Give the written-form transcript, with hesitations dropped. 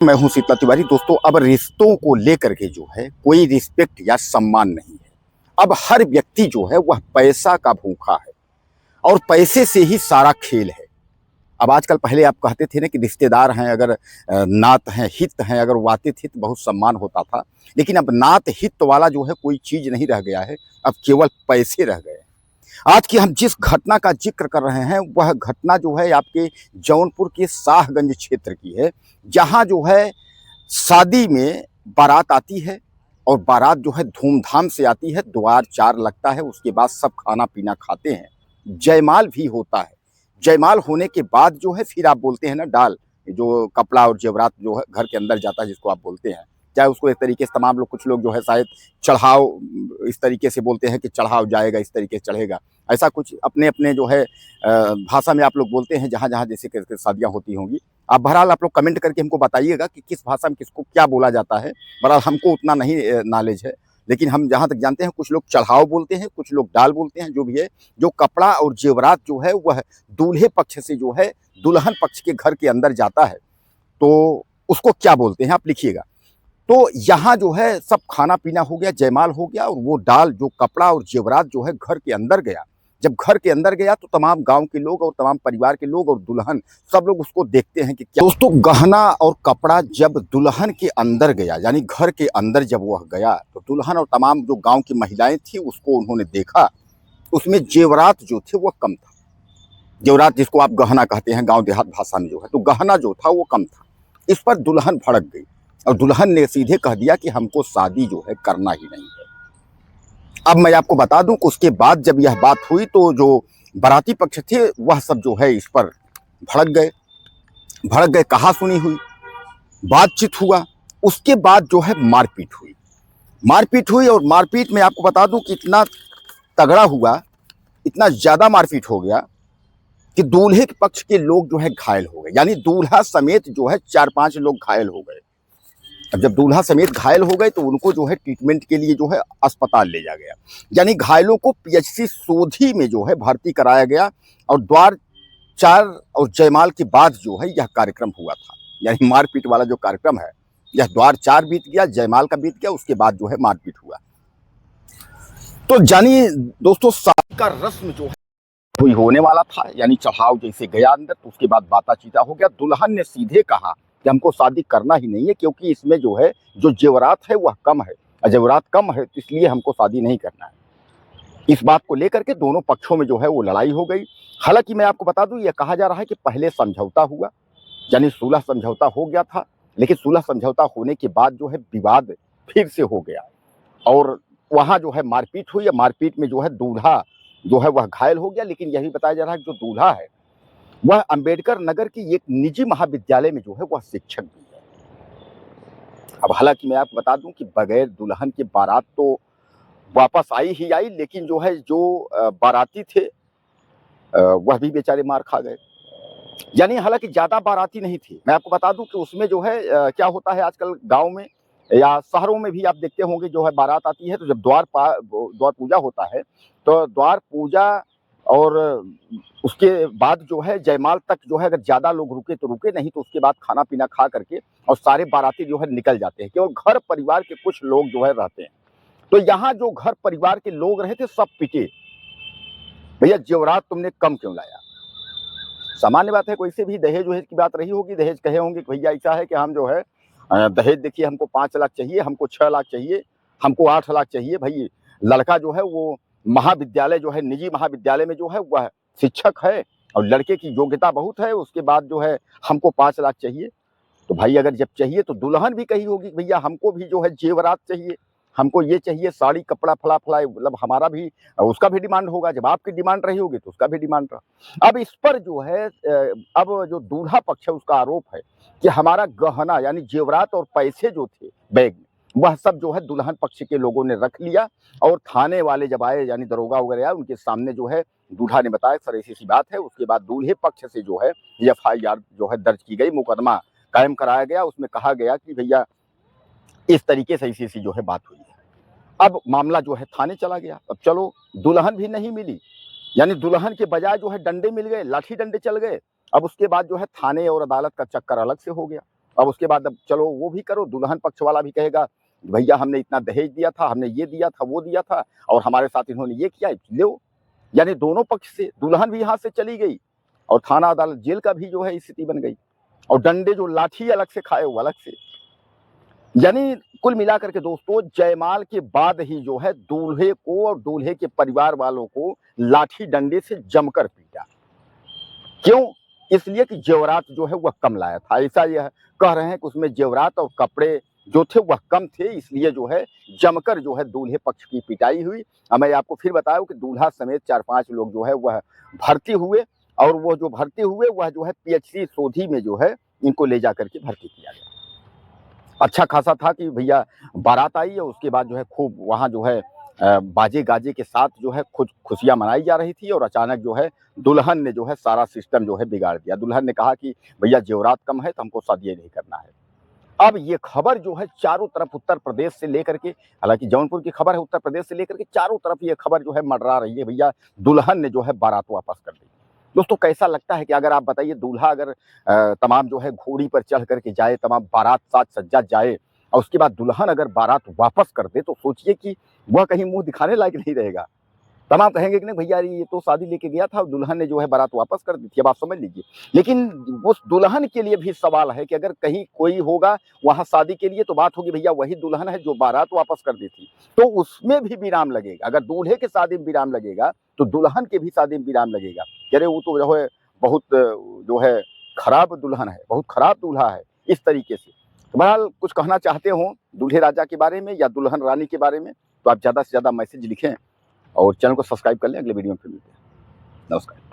मैं हूं शीतला तिवारी। दोस्तों, अब रिश्तों को लेकर के जो है कोई रिस्पेक्ट या सम्मान नहीं है। अब हर व्यक्ति जो है वह पैसा का भूखा है और पैसे से ही सारा खेल है। अब आजकल, पहले आप कहते थे ना कि रिश्तेदार हैं, अगर नात हैं, हित हैं, अगर वो आते थे तो बहुत सम्मान होता था। लेकिन अब नात हित वाला जो है कोई चीज नहीं रह गया है, अब केवल पैसे रह गए हैं। आज की हम जिस घटना का जिक्र कर रहे हैं वह घटना जो है आपके जौनपुर के शाहगंज क्षेत्र की है, जहां जो है शादी में बारात आती है और बारात जो है धूमधाम से आती है, द्वार चार लगता है, उसके बाद सब खाना पीना खाते हैं, जयमाल भी होता है। जयमाल होने के बाद जो है फिर आप बोलते हैं ना डाल, जो कपड़ा और जेवरात जो है घर के अंदर जाता है, जिसको आप बोलते हैं, चाहे उसको एक तरीके से तमाम लोग, कुछ लोग जो है शायद चढ़ाव इस तरीके से बोलते हैं कि चढ़ाव जाएगा, इस तरीके से चढ़ेगा, ऐसा कुछ अपने अपने जो है भाषा में आप लोग बोलते हैं, जहाँ जहाँ जैसे करके शादियाँ होती होंगी। आप बहरहाल आप लोग कमेंट करके हमको बताइएगा कि किस भाषा में किसको क्या बोला जाता है। बहरहाल हमको उतना नहीं नॉलेज है, लेकिन हम जहाँ तक जानते हैं कुछ लोग चढ़ाव बोलते हैं, कुछ लोग डाल बोलते हैं, जो भी है। जो कपड़ा और जेवरात जो है वह दूल्हे पक्ष से जो है दुल्हन पक्ष के घर के अंदर जाता है, तो उसको क्या बोलते हैं आप लिखिएगा। तो यहाँ जो है सब खाना पीना हो गया, जयमाल हो गया, और वो डाल जो कपड़ा और जेवरात जो है घर के अंदर गया। जब घर के अंदर गया तो तमाम गांव के लोग और तमाम परिवार के लोग और दुल्हन सब लोग उसको देखते हैं कि क्या। दोस्तों, गहना और कपड़ा जब दुल्हन के अंदर गया, यानी घर के अंदर जब वह गया, तो दुल्हन और तमाम जो गांव की महिलाएं थी उसको उन्होंने देखा। उसमें जेवरात जो थे वह कम था। जेवरात जिसको आप गहना कहते हैं गाँव देहात भाषा में जो है, तो गहना जो था वो कम था। इस पर दुल्हन भड़क गई और दुल्हन ने सीधे कह दिया कि हमको शादी जो है करना ही नहीं है। अब मैं आपको बता दूं कि उसके बाद जब यह बात हुई तो जो बाराती पक्ष थे वह सब जो है इस पर भड़क गए, कहा सुनी हुई, बातचीत हुआ। उसके बाद जो है मारपीट हुई और मारपीट में आपको बता दूं कि इतना तगड़ा हुआ, इतना ज्यादा मारपीट हो गया कि दूल्हे के पक्ष के लोग जो है घायल हो गए, यानी दूल्हा समेत जो है 4-5 लोग घायल हो गए। अब जब दूल्हा समेत घायल हो गए तो उनको जो है ट्रीटमेंट के लिए जो है अस्पताल ले जाया गया, यानी घायलों को पीएचसी सोधी में जो है भर्ती कराया गया। और द्वार चार और जयमाल के बाद जो है यह कार्यक्रम हुआ था, यानी मारपीट वाला जो कार्यक्रम है, यह द्वार चार बीत गया, जयमाल का बीत गया, उसके बाद जो है मारपीट हुआ। तो जानिए दोस्तों, शादी का रस्म जो है कोई होने वाला था, यानी चढ़ाव जैसे गया अंदर, तो उसके बाद बाता-चीता हो गया। दुल्हन ने सीधे कहा कि हमको शादी करना ही नहीं है, क्योंकि इसमें जो है जो जेवरात है वह कम है, जेवरात कम है, तो इसलिए हमको शादी नहीं करना है। इस बात को लेकर के दोनों पक्षों में जो है वो लड़ाई हो गई। हालांकि मैं आपको बता दूं, यह कहा जा रहा है कि पहले समझौता हुआ, यानी सुलह समझौता हो गया था, लेकिन सुलह समझौता होने के बाद जो है विवाद फिर से हो गया और वहां जो है मारपीट हुई। मारपीट में जो है दूल्हा जो है वह घायल हो गया। लेकिन यही बताया जा रहा है कि जो दूल्हा है वह अंबेडकर नगर की एक निजी महाविद्यालय में जो है वह शिक्षक भी है। अब हालांकि मैं आपको बता दूं कि बगैर दुल्हन के बारात तो वापस आई ही आई, लेकिन जो है जो बाराती थे वह भी बेचारे मार खा गए। यानी हालांकि ज्यादा बाराती नहीं थी। मैं आपको बता दूं कि उसमें जो है क्या होता है आजकल गांव में या शहरों में भी आप देखते होंगे, जो है बारात आती है तो जब द्वार पूजा होता है, तो द्वार पूजा और उसके बाद जो है जयमाल तक जो है अगर ज्यादा लोग रुके तो रुके, नहीं तो उसके बाद खाना पीना खा करके और सारे बाराती जो है निकल जाते हैं। केवल घर परिवार के कुछ लोग जो है रहते हैं। तो यहाँ जो घर परिवार के लोग रहे थे सब पिटे, भैया जेवरात तुमने कम क्यों लाया। सामान्य बात है, कोई से भी दहेज वहेज की बात रही होगी, दहेज कहे होंगे कि भैया ऐसा है कि हम जो है दहेज देखिए हमको 5 लाख चाहिए, हमको 6 लाख चाहिए, हमको 8 लाख चाहिए। भाई लड़का जो है वो महाविद्यालय जो है निजी महाविद्यालय में जो है वह शिक्षक है और लड़के की योग्यता बहुत है, उसके बाद जो है हमको 5 लाख चाहिए। तो भाई अगर जब चाहिए तो दुल्हन भी कही होगी भैया हमको भी जो है जेवरात चाहिए, हमको ये चाहिए, साड़ी कपड़ा फला फला, मतलब हमारा भी उसका भी डिमांड होगा। जब आपकी डिमांड रही होगी तो उसका भी डिमांड रहा। अब इस पर जो है अब जो दूल्हा पक्ष है उसका आरोप है कि हमारा गहना यानी जेवरात और पैसे जो थे बैग में, वह सब जो है दुल्हन पक्ष के लोगों ने रख लिया। और थाने वाले जब आए, यानी दरोगा वगैरह आए, उनके सामने जो है दूल्हा ने बताया सर ऐसी सी बात है। उसके बाद दूल्हे पक्ष से जो है FIR जो है दर्ज की गई, मुकदमा कायम कराया गया। उसमें कहा गया कि भैया इस तरीके से ऐसी जो है बात हुई है। अब मामला जो है थाने चला गया। अब चलो दुल्हन भी नहीं मिली, यानी दुल्हन के बजाय जो है डंडे मिल गए, लाठी डंडे चल गए। अब उसके बाद जो है थाने और अदालत का चक्कर अलग से हो गया। अब उसके बाद अब चलो वो भी करो, दुल्हन पक्ष वाला भी कहेगा भैया हमने इतना दहेज दिया था, हमने ये दिया था, वो दिया था और हमारे साथ इन्होंने ये किया, लो। यानी दोनों पक्ष से दुल्हन भी हाथ से चली गई और थाना अदालत जेल का भी जो है स्थिति बन गई, और डंडे जो लाठी अलग से खाए वो अलग से। यानी कुल मिलाकर के दोस्तों, जयमाल के बाद ही जो है दूल्हे को और दूल्हे के परिवार वालों को लाठी डंडे से जमकर पीटा। क्यों? इसलिए कि जेवरात जो है वह कम लाया था। ऐसा यह कह रहे हैं कि उसमें जेवरात और कपड़े जो थे वह कम थे, इसलिए जो है जमकर जो है दूल्हे पक्ष की पिटाई हुई। अब मैं आपको फिर बताऊं कि दूल्हा समेत 4-5 लोग जो है वह भर्ती हुए, और वो जो भर्ती हुए वह जो है पीएचसी सोधी में जो है इनको ले जाकर के भर्ती किया गया। अच्छा खासा था कि भैया बारात आई और उसके बाद जो है खूब वहाँ जो है बाजे गाजे के साथ जो है खुशियां मनाई जा रही थी, और अचानक जो है दुल्हन ने जो है सारा सिस्टम जो है बिगाड़ दिया। दुल्हन ने कहा कि भैया जेवरात कम है तो हमको शादी नहीं करना है। अब ये खबर जो है चारों तरफ उत्तर प्रदेश से लेकर के, हालांकि जौनपुर की खबर है, उत्तर प्रदेश से लेकर के चारों तरफ ये खबर जो है मंडरा रही है, भैया दुल्हन ने जो है बारात वापस कर दी। दोस्तों कैसा लगता है कि अगर आप बताइए दूल्हा अगर तमाम जो है घोड़ी पर चढ़ करके जाए, तमाम बारात साज सज्जा जाए, और उसके बाद दुल्हन अगर बारात वापस कर दे तो सोचिए कि वह कहीं मुंह दिखाने लायक नहीं रहेगा। तमाम कहेंगे कि नहीं भैया ये तो शादी लेके गया था, दुल्हन ने जो है बारात वापस कर दी थी, अब आप समझ लीजिए। लेकिन उस दुल्हन के लिए भी सवाल है कि अगर कहीं कोई होगा वहां शादी के लिए तो बात होगी भैया वही दुल्हन है जो बारात वापस कर दी थी, तो उसमें भी विराम लगेगा। अगर दूल्हे के शादी में विराम लगेगा तो दुल्हन के भी शादी में विराम लगेगा। अरे वो तो जो है बहुत जो है खराब दुल्हन है, बहुत खराब दूल्हा है, इस तरीके से। तो बहरहाल कुछ कहना चाहते हो दूल्हे राजा के बारे में या दुल्हन रानी के बारे में तो आप ज्यादा से ज्यादा मैसेज लिखें और चैनल को सब्सक्राइब कर लें। अगले वीडियो में फिर मिलते हैं। नमस्कार।